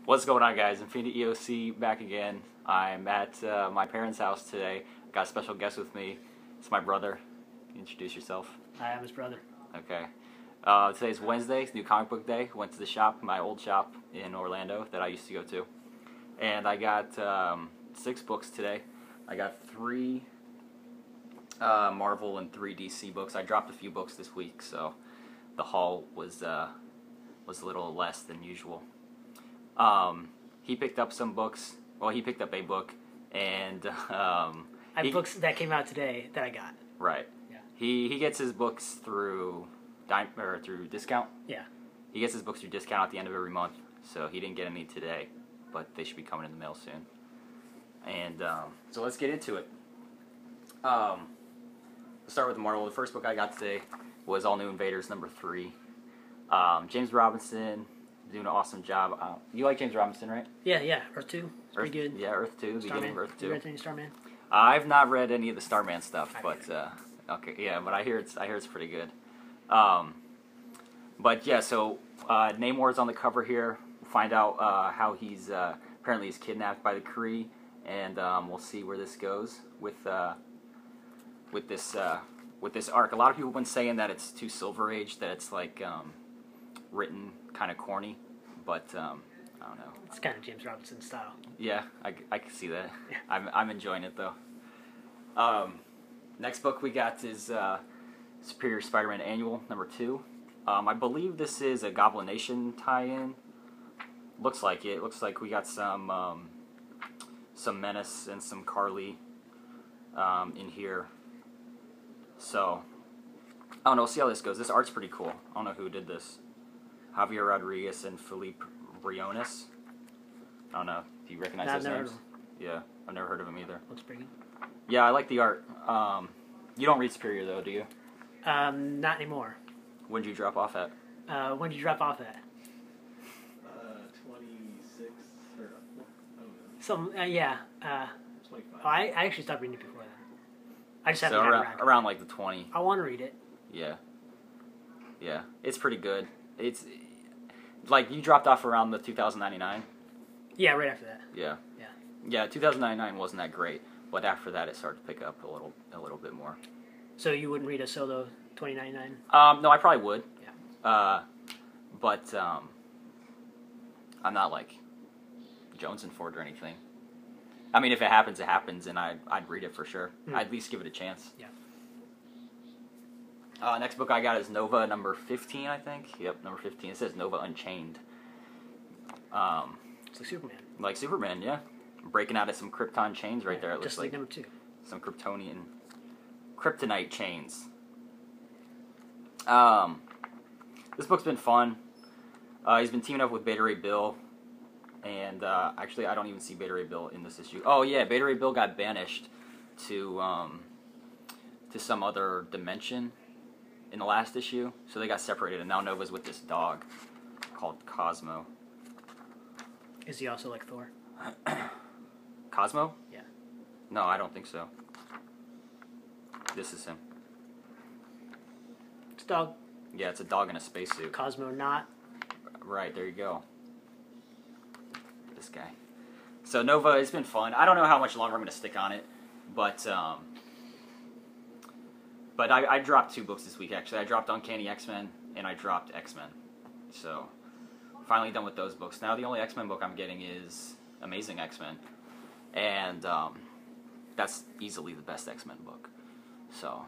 What's going on, guys? Infinity EOC back again. I'm at my parents' house today. Got a special guest with me. It's my brother. Introduce yourself. Hi, I'm his brother. Okay. Today's Wednesday. It's New Comic Book Day. Went to the shop, my old shop in Orlando that I used to go to. And I got 6 books today. I got 3 Marvel and 3 DC books. I dropped a few books this week, so the haul was a little less than usual. He picked up some books. Well, he picked up a book, and I have books that came out today that I got. Right. Yeah. He gets his books through through discount. Yeah. He gets his books through discount at the end of every month, so he didn't get any today, but they should be coming in the mail soon. And so let's get into it. Let's start with Marvel. The first book I got today was All New Invaders #3. James Robinson doing an awesome job. You like James Robinson, right? Yeah. Earth 2. It's pretty good. Yeah, Earth 2. Beginning of Earth 2. You read any Starman? I've not read any of the Starman stuff, but okay, yeah, but I hear it's pretty good. But yeah, so Namor's on the cover here. We'll find out how he's apparently he's kidnapped by the Kree, and we'll see where this goes with this arc. A lot of people have been saying that it's too Silver Age, that it's like written kind of corny, but I don't know. It's kind of James Robinson style. Yeah, I can see that. Yeah. I'm enjoying it though. Next book we got is Superior Spider-Man Annual #2. I believe this is a Goblin Nation tie-in. Looks like it. Looks like we got some Menace and some Carly in here. So I don't know. We'll see how this goes. This art's pretty cool. I don't know who did this. Javier Rodriguez and Felipe Briones. I don't know. Do you recognize those names? Yeah, I've never heard of him either. Looks pretty good. Yeah, I like the art. You don't read Superior though, do you? Not anymore. When did you drop off at? When did you drop off at? 26 or yeah. 25. Oh, I actually stopped reading it before that. I just haven't So gotten around, around. around like the 20. I want to read it. Yeah. Yeah, it's pretty good. It's like you dropped off around the 2099. Yeah, right after that. Yeah. Yeah. Yeah, 2099 wasn't that great, but after that it started to pick up a little bit more. So you wouldn't read a solo 2099? No, I probably would. Yeah. But I'm not like jonesing for it or anything. I mean, if it happens, it happens, and I'd read it for sure. I'd at least give it a chance. Yeah. Next book I got is Nova #15, I think. Yep, #15. It says Nova Unchained. It's like Superman. Like Superman, yeah. Breaking out of some Krypton chains right there. It looks Just like #2. some Kryptonite chains. This book's been fun. He's been teaming up with Beta Ray Bill. And actually, I don't even see Beta Ray Bill in this issue. Oh yeah, Beta Ray Bill got banished to some other dimension in the last issue, so they got separated, and now Nova's with this dog called Cosmo. Is he also like Thor? Cosmo? Yeah. No, I don't think so. This is him. It's a dog. Yeah, it's a dog in a spacesuit. Cosmo not. Right, there you go. This guy. So Nova, it's been fun. I don't know how much longer I'm going to stick on it, but I dropped 2 books this week, actually. I dropped Uncanny X-Men, and I dropped X-Men. So, finally done with those books. Now the only X-Men book I'm getting is Amazing X-Men. And that's easily the best X-Men book. So.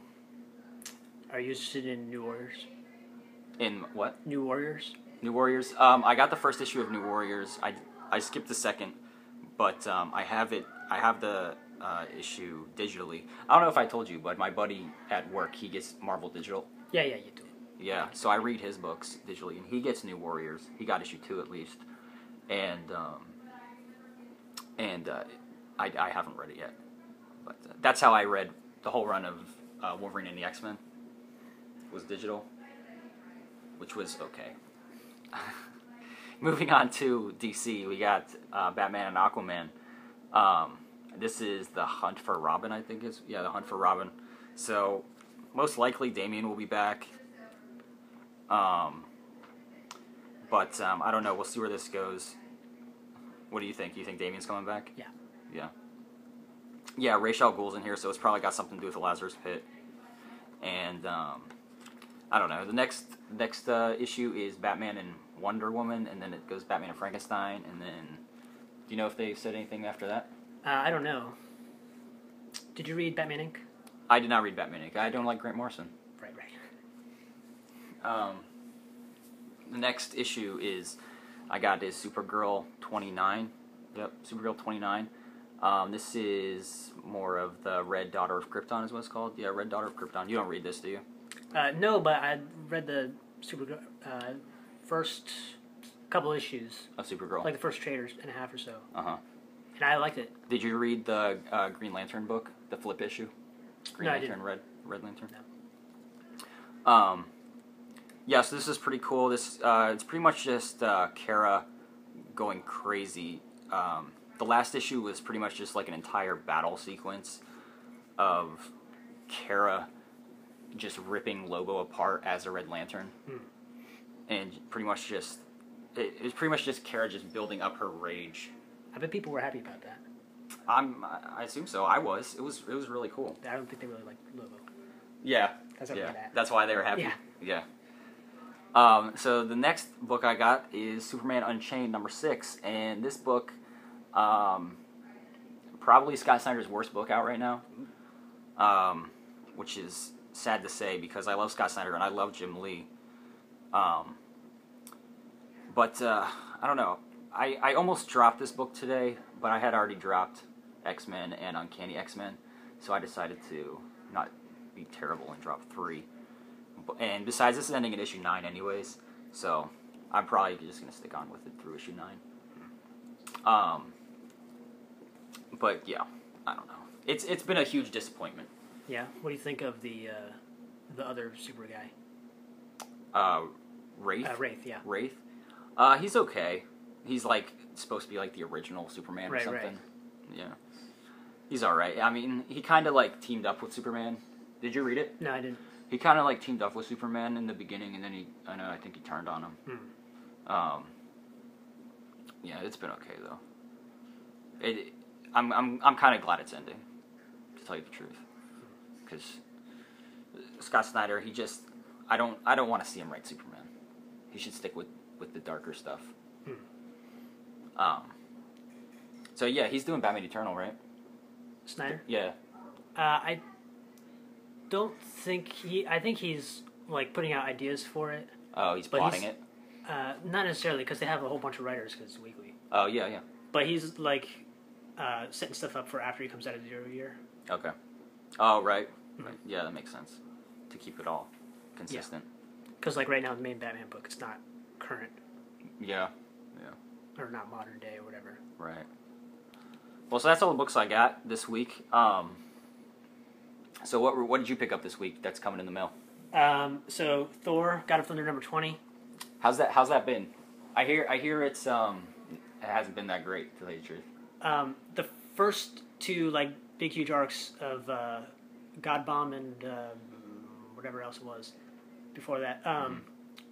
Are you interested in New Warriors? In what? New Warriors? New Warriors. I got the first issue of New Warriors. I skipped the second, but I have it. I have the issue digitally. I don't know if I told you, but my buddy at work, he gets Marvel Digital. Yeah, you do. Yeah, so I read his books digitally, and he gets New Warriors. He got issue 2 at least, and I haven't read it yet. But that's how I read the whole run of Wolverine and the X-Men. Was digital, which was okay. Moving on to DC, we got Batman and Aquaman. This is The Hunt for Robin, I think is. Yeah, The Hunt for Robin. So, most likely Damian will be back. But I don't know. We'll see where this goes. What do you think? Do you think Damien's coming back? Yeah. Yeah. Yeah, Ra's al Ghul's in here, so it's probably got something to do with the Lazarus Pit. And I don't know. The next issue is Batman and Wonder Woman, and then it goes Batman and Frankenstein, and then do you know if they said anything after that? I don't know. Did you read Batman Inc.? I did not read Batman Inc. I don't like Grant Morrison. Right. The next issue is Supergirl 29. Yep, Supergirl 29. This is more of the Red Daughter of Krypton is what it's called. Yeah, Red Daughter of Krypton. You don't read this, do you? No, but I read the Supergirl first couple issues. Of Supergirl. Like the first trade and a half or so. Uh-huh. And I liked it. Did you read the Green Lantern book, the flip issue? Green No, Lantern, I didn't. Red Lantern. No. Yeah, so this is pretty cool. This it's pretty much just Kara going crazy. The last issue was pretty much just like an entire battle sequence of Kara just ripping Lobo apart as a Red Lantern, and pretty much just it was pretty much just Kara just building up her rage. I bet people were happy about that. I assume so. I was. It was really cool. I don't think they really liked Lobo. Yeah. That's what I'm at. That's why they were happy. Yeah. So the next book I got is Superman Unchained #6, and this book, probably Scott Snyder's worst book out right now, which is sad to say because I love Scott Snyder and I love Jim Lee. But I don't know. I almost dropped this book today, but I had already dropped X-Men and Uncanny X-Men, so I decided to not be terrible and drop 3. And besides, this is ending at issue 9 anyways, so I'm probably just going to stick on with it through issue 9. But yeah, I don't know. It's been a huge disappointment. Yeah. What do you think of the other super guy? Wraith? Wraith, yeah. Wraith? He's okay. He's like supposed to be like the original Superman or something. Right. Yeah. He's alright. I mean, he kind of like teamed up with Superman. Did you read it? No, I didn't. He kind of like teamed up with Superman in the beginning, and then I think he turned on him. Yeah, it's been okay though. I'm kind of glad it's ending, to tell you the truth, because Scott Snyder, I don't want to see him write Superman. He should stick with the darker stuff. So yeah, he's doing Batman Eternal, right? Snyder? Yeah. I don't think I think he's like putting out ideas for it. Oh, he's plotting it? Not necessarily, because they have a whole bunch of writers because it's weekly. Oh, yeah. But he's like setting stuff up for after he comes out of 0 year. Okay. Oh, right. Right. Yeah, that makes sense. To keep it all consistent. Because like right now, the main Batman book, it's not current. Yeah. Or not modern day or whatever. Right. Well, so that's all the books I got this week. So what did you pick up this week that's coming in the mail? So Thor, God of Thunder #20. How's that been? I hear it's it hasn't been that great, to tell you the truth. The first two like big huge arcs of God Bomb and whatever else it was before that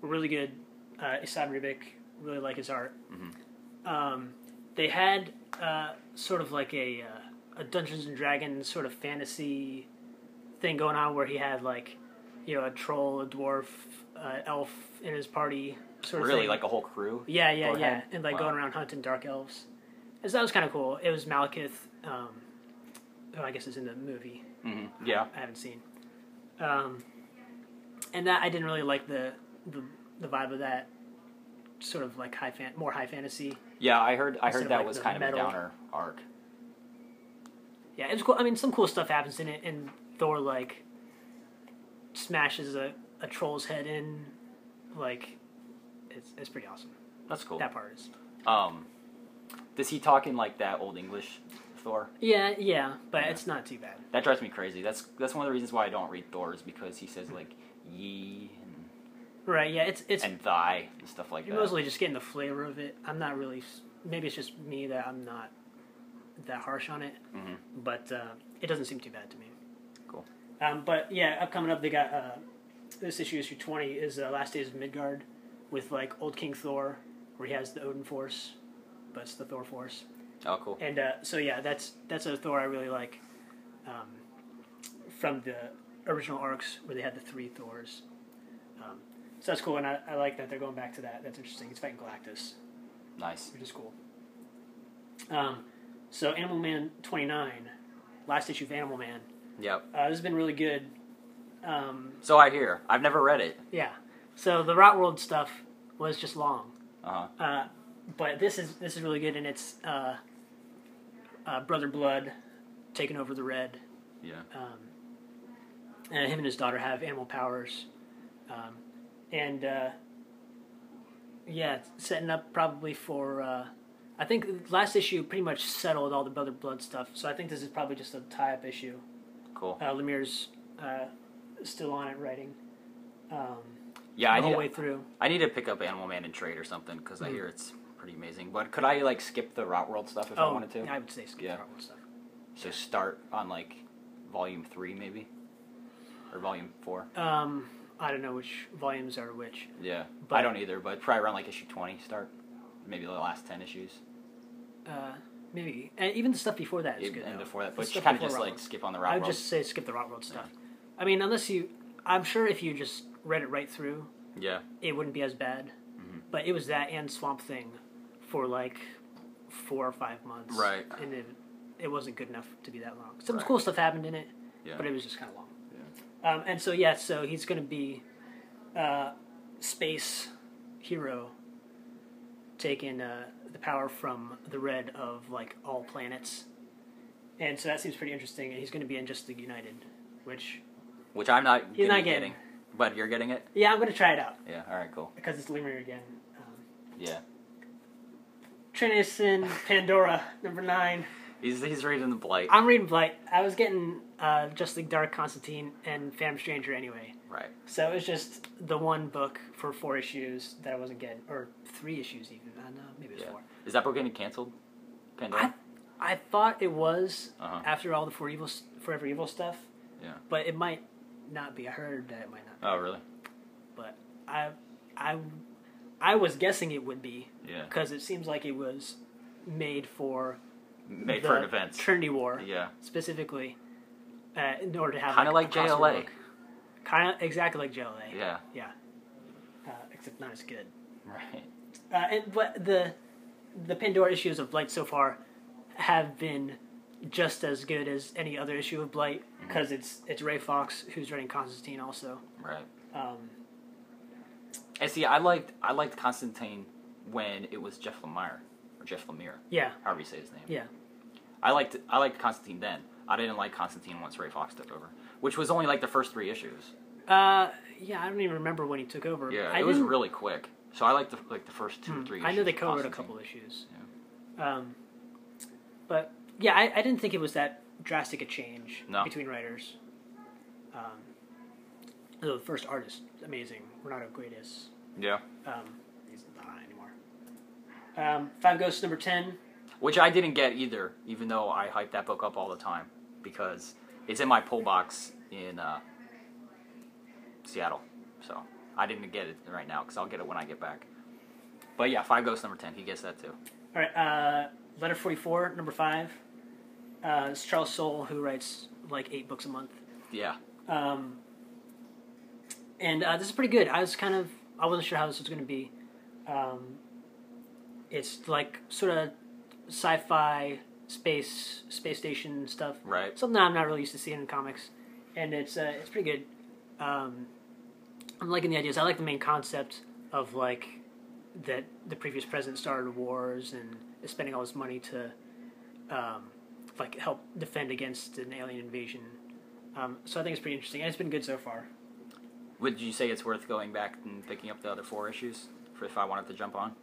were really good. Isad Ribic, really like his art. They had sort of like a Dungeons and Dragons sort of fantasy thing going on where he had like, you know, a troll, a dwarf, elf in his party sort of really, thing. like a whole crew? Yeah. And like going around hunting dark elves. And so that was kind of cool. It was Malekith, who I guess is in the movie. Yeah. I haven't seen. And that I didn't really like the vibe of that sort of like more high fantasy. Yeah, I heard that like was the kind metal. of a downer arc. Yeah, it was cool. I mean, some cool stuff happens in it, and Thor like smashes a troll's head in. Like, it's pretty awesome. That's cool. That part is. Does he talk in like that old English Thor? Yeah, but it's not too bad. That drives me crazy. That's one of the reasons why I don't read Thor, is because he says like ye Right. Yeah. It's and thy and stuff like you're that. mostly just getting the flavor of it. I'm not really. Maybe it's just me that I'm not that harsh on it. But it doesn't seem too bad to me. Cool. But yeah, coming up, they got this issue 20 is Last Days of Midgard with like old King Thor, where he has the Odin Force, but it's the Thor Force. Oh, cool. And so yeah, that's a Thor I really like, from the original arcs where they had the 3 Thors. So that's cool, and I like that they're going back to that. That's interesting. He's fighting Galactus. Nice. Which is cool. So Animal Man 29, last issue of Animal Man. Yep. This has been really good. So I hear. I've never read it. Yeah. So the Rot World stuff was just long. Uh-huh. But this is really good, and it's Brother Blood taking over the Red. Yeah. And him and his daughter have animal powers. Yeah, setting up probably for... I think last issue pretty much settled all the Brother Blood stuff, so I think this is probably just a tie-up issue. Cool. Lemire's still on it writing. Yeah, the whole way through. I need to pick up Animal Man and trade or something, because I hear it's pretty amazing. But could I, like, skip the Rot World stuff if I wanted to? I would say skip the Rot World stuff. So start on, like, Volume 3, maybe? Or Volume 4? I don't know which volumes are which. Yeah, but I don't either, but probably around, like, issue 20 start. Maybe the last 10 issues. Maybe. And even the stuff before that is good, and though. before that, but you kind of just, like, skip on the Rot World. I would just say skip the Rot World stuff. Yeah. I mean, unless you... I'm sure if you just read it right through, it wouldn't be as bad. Mm-hmm. But it was that and Swamp Thing for, like, 4 or 5 months. Right. And it wasn't good enough to be that long. Some cool stuff happened in it, but it was just kind of long. Yeah. And so, so he's going to be space hero, taking the power from the Red of, like, all planets. And so that seems pretty interesting. And he's going to be in Justice League United, which I'm not he's not getting. But you're getting it? Yeah, I'm going to try it out. Yeah, alright, cool. Because it's Lemire again. Yeah. Trinison, Pandora, number 9. He's reading the Blight. I'm reading Blight. I was getting Justice League Dark, Constantine, and Phantom Stranger anyway. Right. So it was just the one book for 4 issues that I wasn't getting. Or 3 issues even. I don't know, maybe it was 4. Is that book getting canceled? Pandora? I thought it was Uh-huh. after all the Forever Evil stuff. Yeah. But it might not be. I heard that it might not be. Oh, really? But I was guessing it would be. Yeah. Because it seems like it was made for an event. Trinity War. Yeah. Specifically, in order to have kind of like a crossover JLA. book. Kind of exactly like JLA. Yeah. Yeah. Except not as good. Right. But the Pandora issues of Blight so far have been just as good as any other issue of Blight because it's Ray Fox who's writing Constantine also. Right. And see, I liked Constantine when it was Jeff Lemire or Jeff Lemire. Yeah. However you say his name. Yeah. I liked Constantine then. I didn't like Constantine once Ray Fox took over, which was only like the first 3 issues. Yeah, I don't even remember when he took over. Yeah, it was really quick. So I liked the first 2 or 3 issues. I know they of co-wrote a Constantine. couple issues. Yeah. But yeah, I didn't think it was that drastic a change between writers. The first artist, amazing. Renato Guedes. Yeah. He's not on anymore. 5 Ghosts number 10. Which I didn't get either, even though I hype that book up all the time because it's in my pull box in Seattle. So I didn't get it right now because I'll get it when I get back. But yeah, 5 Ghosts number 10. He gets that too. All right. Letter 44, number 5. It's Charles Soule, who writes like 8 books a month. Yeah. And this is pretty good. I wasn't sure how this was going to be. It's like sort of sci-fi space station stuff. Right. Something that I'm not really used to seeing in comics, and it's pretty good. I'm liking the ideas. I like the main concept of like that the previous president started wars and is spending all his money to like help defend against an alien invasion. So I think it's pretty interesting, and it's been good so far. Would you say it's worth going back and picking up the other 4 issues if I wanted to jump on?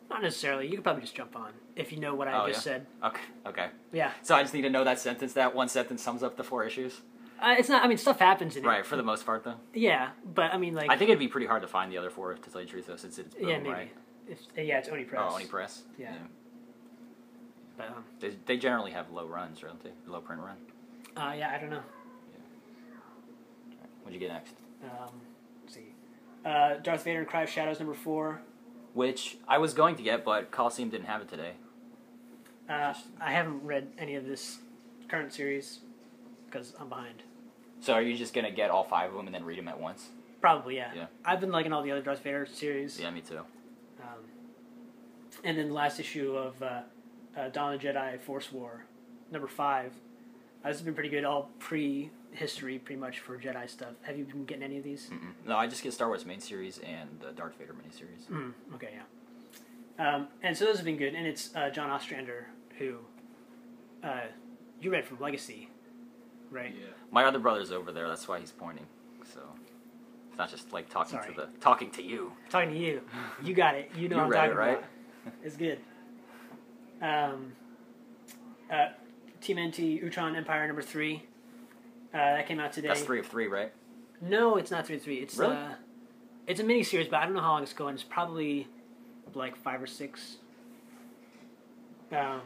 Not necessarily. You could probably just jump on if you know what I just said. Okay. Yeah. So I just need to know that sentence. That one sentence sums up the 4 issues. It's not. I mean, stuff happens in it. Right, for the most part, though. Yeah, but I mean, like. I think it'd be pretty hard to find the other 4, to tell you the truth, though, since it's Boom, maybe. right? It's Oni Press. Oh, Oni Press. Yeah. But they generally have low runs, don't they? Low print run. yeah, I don't know. What'd you get next? Let's see. Darth Vader and Cry of Shadows number 4. which I was going to get, but Coliseum didn't have it today. I haven't read any of this current series because I'm behind. So are you just going to get all 5 of them and then read them at once? Probably, yeah. Yeah. I've been liking all the other Darth Vader series. Yeah, me too. And then the last issue of Dawn of the Jedi Force War, number 5. This has been pretty good, all pre-history pretty much for Jedi stuff. Have you been getting any of these? Mm-mm. No, I just get Star Wars main series and the Darth Vader miniseries. Okay, yeah. And so those have been good, and it's John Ostrander, who you read from Legacy, right? Yeah. My other brother's over there, that's why he's pointing. So it's not just like talking Sorry. talking to you. Talking to you. You got it. You know You what I'm read talking it, right? about. It's good. TMNT Utron Empire number 3. That came out today. That's 3 of 3, right? No, it's not 3 of 3. It's Really? it's a mini series, but I don't know how long it's going. It's probably like 5 or 6. But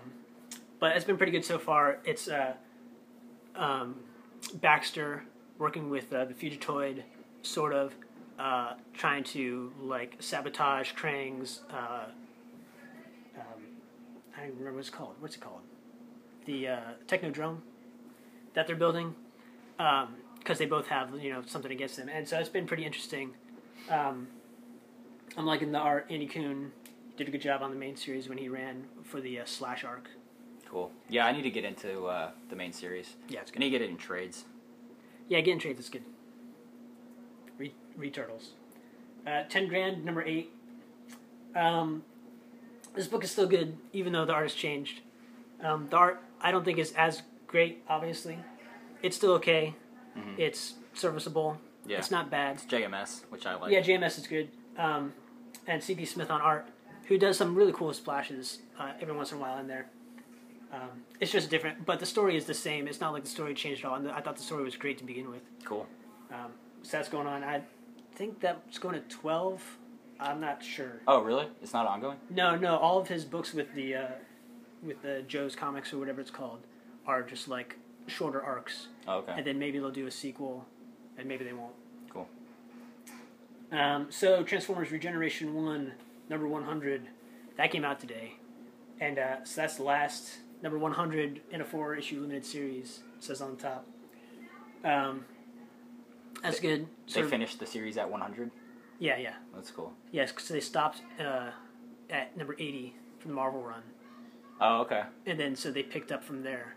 it's been pretty good so far. It's Baxter working with the Fugitoid, sort of trying to like sabotage Krang's. I don't remember what it's called. What's it called? The Technodrome that they're building, because they both have something against them, and so it's been pretty interesting. I'm liking the art. Andy Kuhn did a good job on the main series when he ran for the Slash arc. Cool. Yeah, I need to get into the main series. Yeah, it's I good. need to get it in trades. Yeah, getting trades is good. Read Turtles. 10 grand, number 8. This book is still good, even though the art has changed. The art, I don't think, is as great, obviously. It's still okay. Mm-hmm. It's serviceable. Yeah. It's not bad. It's JMS, which I like. Yeah, JMS is good. And C.P. Smith on art, who does some really cool splashes every once in a while in there. It's just different, but the story is the same. It's not like the story changed at all. And I thought the story was great to begin with. Cool. So that's going on. I think that's going to 12. I'm not sure. Oh, really? It's not ongoing? No. All of his books with the Joe's Comics or whatever it's called are just like shorter arcs. Oh, okay. And then maybe they'll do a sequel, and maybe they won't. Cool. So Transformers Regeneration 1, number 100, that came out today. And so that's the last number 100 in a 4-issue limited series, it says on the top. That's good. They finished the series at 100? Yeah. That's cool. Yes, because they stopped at number 80 from the Marvel run. Oh, okay. And then so they picked up from there.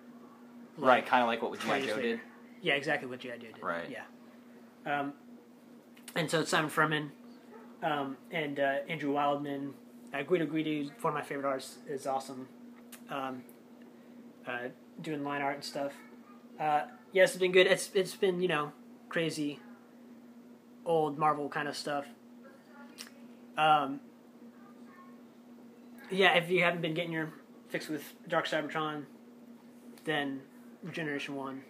Right, kind of like what G.I. 20 years Joe later. did. Yeah, exactly what G.I. Joe did. Right. Yeah. And so it's Simon Furman and Andrew Wildman. Guido Guidi, one of my favorite artists, is awesome. Doing line art and stuff. Yes, it's been good. It's been, crazy, old Marvel kind of stuff. Yeah, if you haven't been getting your fix with Dark Cybertron, then Regeneration 1.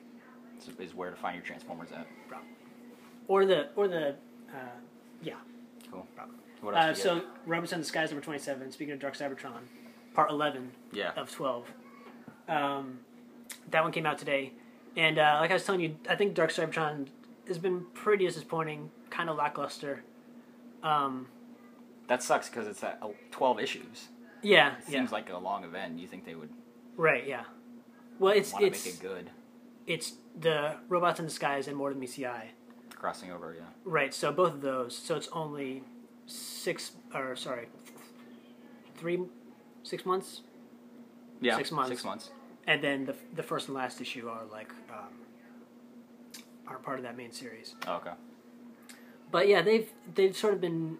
Is where to find your Transformers at. Or the yeah. Cool. Probably. What else So Robots in the Skies number 27, speaking of Dark Cybertron, part 11 of 12. That one came out today. And like I was telling you, I think Dark Cybertron has been pretty disappointing, kind of lackluster. That sucks because it's at 12 issues. Yeah. It seems like a long event. You think they would Right, yeah. Well, want to make it good. It's the Robots in the Skies and More Than Meets the Eye. Crossing over, yeah. Right, so both of those. So it's only 6 months? Yeah, 6 months. 6 months. And then the first and last issue are like are part of that main series. Oh, okay. But yeah, they've sort of been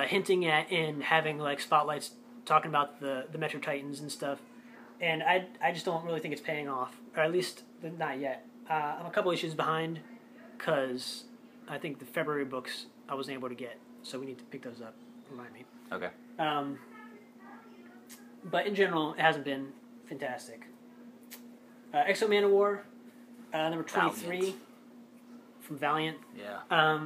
hinting at and having like spotlights talking about the Metro Titans and stuff, and I just don't really think it's paying off, or at least not yet. I'm a couple issues behind because I think the February books I wasn't able to get, so we need to pick those up. Remind me. Okay. But in general, it hasn't been fantastic. Exo Man of War, number 23 Valiant. from Valiant. Yeah.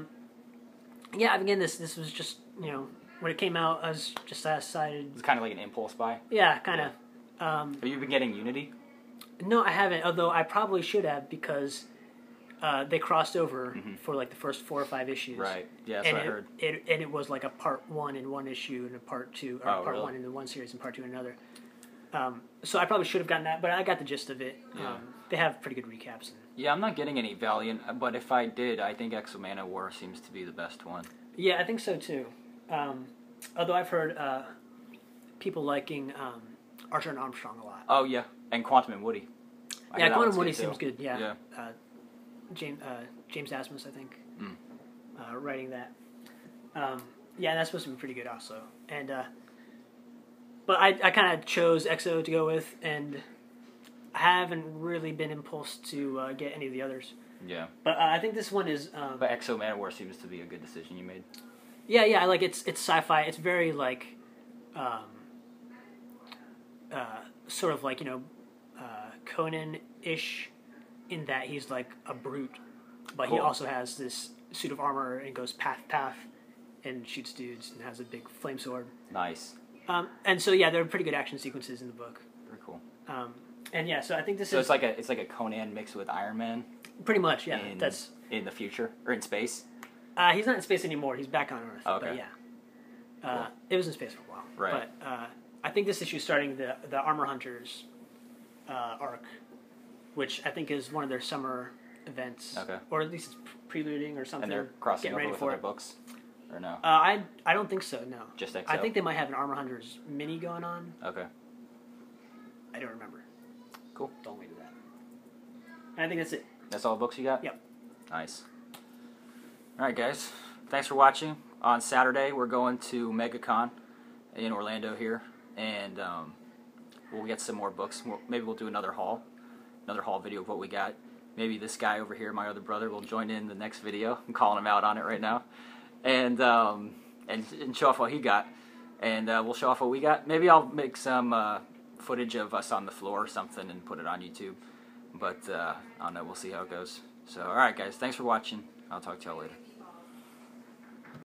Yeah, again, this was just, when it came out, I was just decided. It's kind of like an impulse buy. Yeah, kind of. Have you been getting Unity? No, I haven't, although I probably should have, because they crossed over for like the first 4 or 5 issues. Right. Yeah, that's And what I heard. and it was like a part 1 in one issue and a part 2, or part really? 1 in the one series and part 2 in another. So I probably should have gotten that, but I got the gist of it. Yeah. They have pretty good recaps. Yeah, I'm not getting any Valiant, but if I did, I think Exo-Man War seems to be the best one. Yeah, I think so too. Although I've heard people liking Archer and Armstrong a lot. Oh, yeah, and Quantum and Woody. I hear that Quantum one's Woody good, too. seems good. Yeah. Yeah. James Asmus, I think, writing that. Yeah, that's supposed to be pretty good also. And but I kind of chose Exo to go with, and I haven't really been impulsed to get any of the others. Yeah. But I think this one is. But Exo-Man War seems to be a good decision you made. Yeah, I like it's sci-fi. It's very like, sort of like Conan-ish, in that he's like a brute, but he Cool. also has this suit of armor and goes path, and shoots dudes and has a big flame sword. Nice. And so yeah, there are pretty good action sequences in the book. Very cool. And yeah, so I think this So is it's like a Conan mixed with Iron Man pretty much yeah. in in the future or in space. He's not in space anymore. He's back on Earth. Oh, okay. But yeah, it was in space for a while. Right. But I think this issue is starting the Armor Hunters arc, which I think is one of their summer events. Okay. Or at least it's preluding or something. And they're crossing getting over ready with for other it. books, or no? I don't think so. No. Just Exo. I think they might have an Armor Hunters mini going on. Okay. I don't remember. Cool. Don't leave that. And I think that's it. That's all the books you got? Yep. Nice. All right, guys. Thanks for watching. On Saturday, we're going to MegaCon in Orlando here, and we'll get some more books. Maybe we'll do another haul video of what we got. Maybe this guy over here, my other brother, will join in the next video. I'm calling him out on it right now, and show off what he got, and we'll show off what we got. Maybe I'll make some footage of us on the floor or something and put it on YouTube. But I don't know. We'll see how it goes. So, all right, guys. Thanks for watching. I'll talk to y'all later.